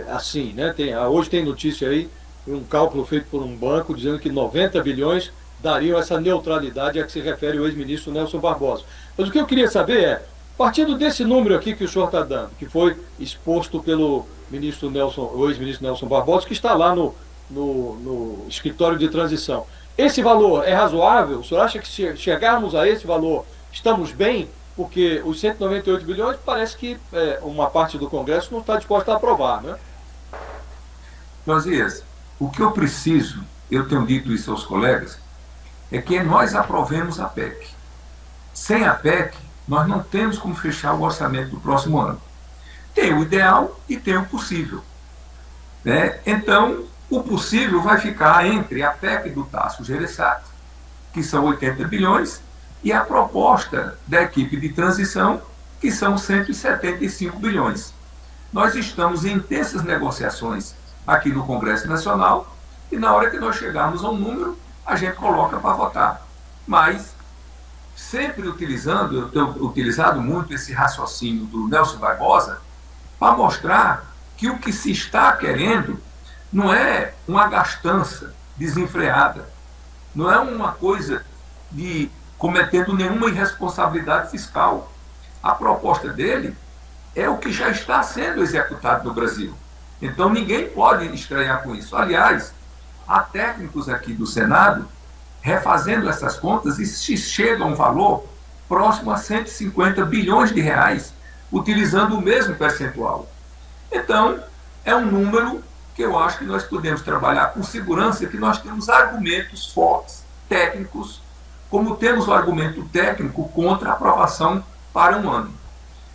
assim, né? Hoje tem notícia aí, um cálculo feito por um banco dizendo que 90 bilhões dariam essa neutralidade a que se refere o ex-ministro Nelson Barbosa. Mas o que eu queria saber é, partindo desse número aqui que o senhor está dando, que foi exposto pelo ministro Nelson, o ex-ministro Nelson Barbosa, que está lá no escritório de transição. Esse valor é razoável? O senhor acha que se chegarmos a esse valor, estamos bem? Porque os 198 bilhões parece que uma parte do Congresso não está disposta a aprovar, né? Josias, o que eu preciso, eu tenho dito isso aos colegas, é que nós aprovemos a PEC. Sem a PEC, nós não temos como fechar o orçamento do próximo ano. Tem o ideal e tem o possível. Né? Então, o possível vai ficar entre a PEC do Tasso Gereissati, que são 80 bilhões, e a proposta da equipe de transição, que são 175 bilhões. Nós estamos em intensas negociações aqui no Congresso Nacional e na hora que nós chegarmos a um número, a gente coloca para votar. Mas, sempre utilizando, eu tenho utilizado muito esse raciocínio do Nelson Barbosa para mostrar que o que se está querendo não é uma gastança desenfreada, não é uma coisa de cometendo nenhuma irresponsabilidade fiscal. A proposta dele é o que já está sendo executado no Brasil. Então ninguém pode estranhar com isso. Aliás, há técnicos aqui do Senado refazendo essas contas e se chega a um valor próximo a 150 bilhões de reais, utilizando o mesmo percentual. Então, é um número que eu acho que nós podemos trabalhar com segurança, que nós temos argumentos fortes, técnicos, como temos o argumento técnico contra a aprovação para um ano.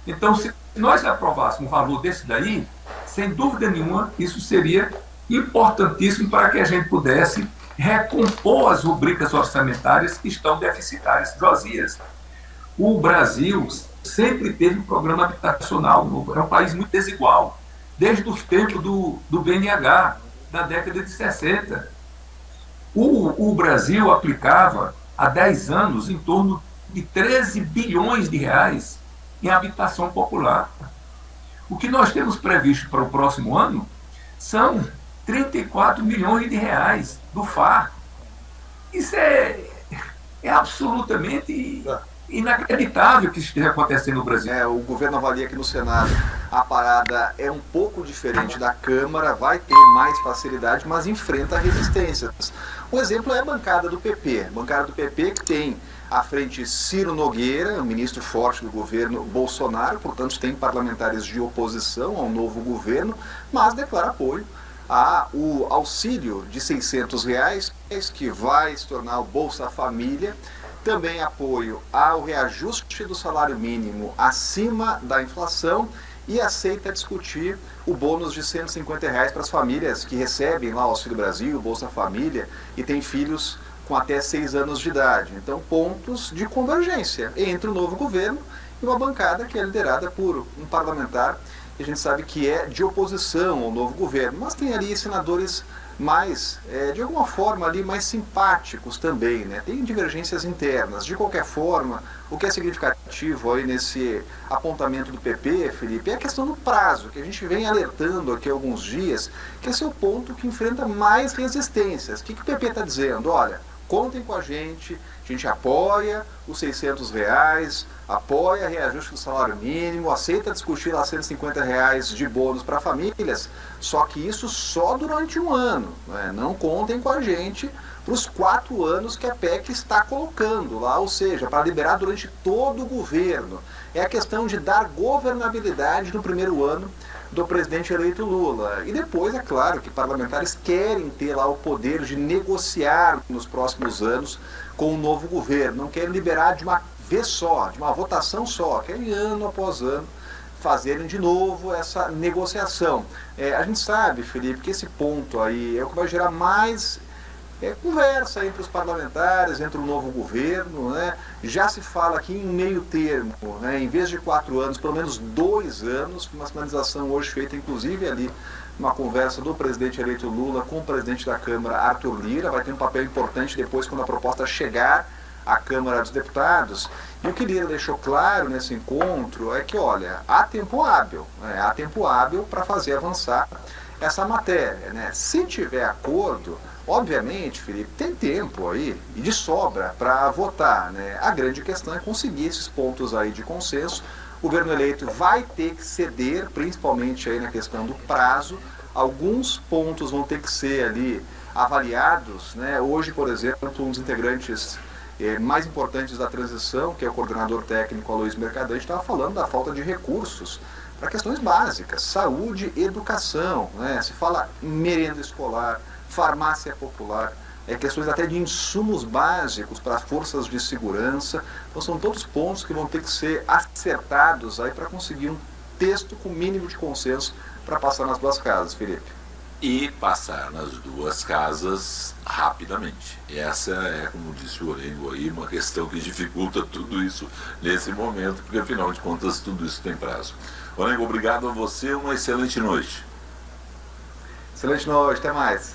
Então, se nós aprovássemos um valor desse daí, sem dúvida nenhuma, isso seria importantíssimo para que a gente pudesse recompor as rubricas orçamentárias que estão deficitárias. Josias, o Brasil sempre teve um programa habitacional, é um país muito desigual, desde os tempos do BNH, da década de 60. O Brasil aplicava, há 10 anos, em torno de 13 bilhões de reais em habitação popular. O que nós temos previsto para o próximo ano são 34 milhões de reais do FAR. Isso é absolutamente inacreditável que isso esteja acontecendo no Brasil. O governo avalia que no Senado a parada é um pouco diferente da Câmara, vai ter mais facilidade, mas enfrenta resistências. Um exemplo é a bancada do PP. Bancada do PP que tem à frente Ciro Nogueira, ministro forte do governo Bolsonaro, portanto tem parlamentares de oposição ao novo governo, mas declara apoio ao auxílio de R$ 600, que vai se tornar o Bolsa Família. Também apoio ao reajuste do salário mínimo acima da inflação e aceita discutir o bônus de R$ 150 para as famílias que recebem lá o Auxílio Brasil, o Bolsa Família e têm filhos com até 6 anos de idade. Então, pontos de convergência entre o novo governo e uma bancada que é liderada por um parlamentar que a gente sabe que é de oposição ao novo governo, mas tem ali senadores mais, de alguma forma, ali mais simpáticos também, né? Tem divergências internas. De qualquer forma, o que é significativo aí nesse apontamento do PP, Felipe, é a questão do prazo, que a gente vem alertando aqui há alguns dias, que esse é o ponto que enfrenta mais resistências. O que o PP está dizendo? Olha, contem com a gente apoia os R$ 600, apoia reajuste do salário mínimo, aceita discutir lá R$ 150 de bônus para famílias, só que isso só durante um ano, né? Não contem com a gente para os 4 anos que a PEC está colocando lá, ou seja, para liberar durante todo o governo. É a questão de dar governabilidade no primeiro ano do presidente eleito Lula. E depois, é claro, que parlamentares querem ter lá o poder de negociar nos próximos anos com o novo governo. Não querem liberar de uma vez só, de uma votação só. Querem ano após ano fazerem de novo essa negociação. A gente sabe, Felipe, que esse ponto aí é o que vai gerar mais conversa entre os parlamentares, entre o novo governo, né? Já se fala aqui em meio termo, né? Em vez de 4 anos, pelo menos 2 anos, uma sinalização hoje feita inclusive ali uma conversa do presidente eleito Lula com o presidente da Câmara, Arthur Lira. Vai ter um papel importante depois quando a proposta chegar à Câmara dos Deputados. E o que ele deixou claro nesse encontro é que, olha, há tempo hábil, né? Há tempo hábil para fazer avançar essa matéria, né? Se tiver acordo, obviamente, Felipe, tem tempo aí e de sobra para votar, né? A grande questão é conseguir esses pontos aí de consenso. O governo eleito vai ter que ceder, principalmente aí na questão do prazo. Alguns pontos vão ter que ser ali avaliados, né? Hoje, por exemplo, um dos integrantes mais importantes da transição, que é o coordenador técnico Aloysio Mercadante, estava falando da falta de recursos para questões básicas, saúde, educação, né? Se fala merenda escolar, farmácia popular, questões até de insumos básicos para as forças de segurança. Então são todos pontos que vão ter que ser acertados aí para conseguir um texto com mínimo de consenso para passar nas duas casas, Felipe. E passar nas duas casas rapidamente. Essa é, como disse o Orengo aí, uma questão que dificulta tudo isso nesse momento, porque afinal de contas tudo isso tem prazo. Orengo, obrigado a você, uma excelente noite. Excelente noite, até mais.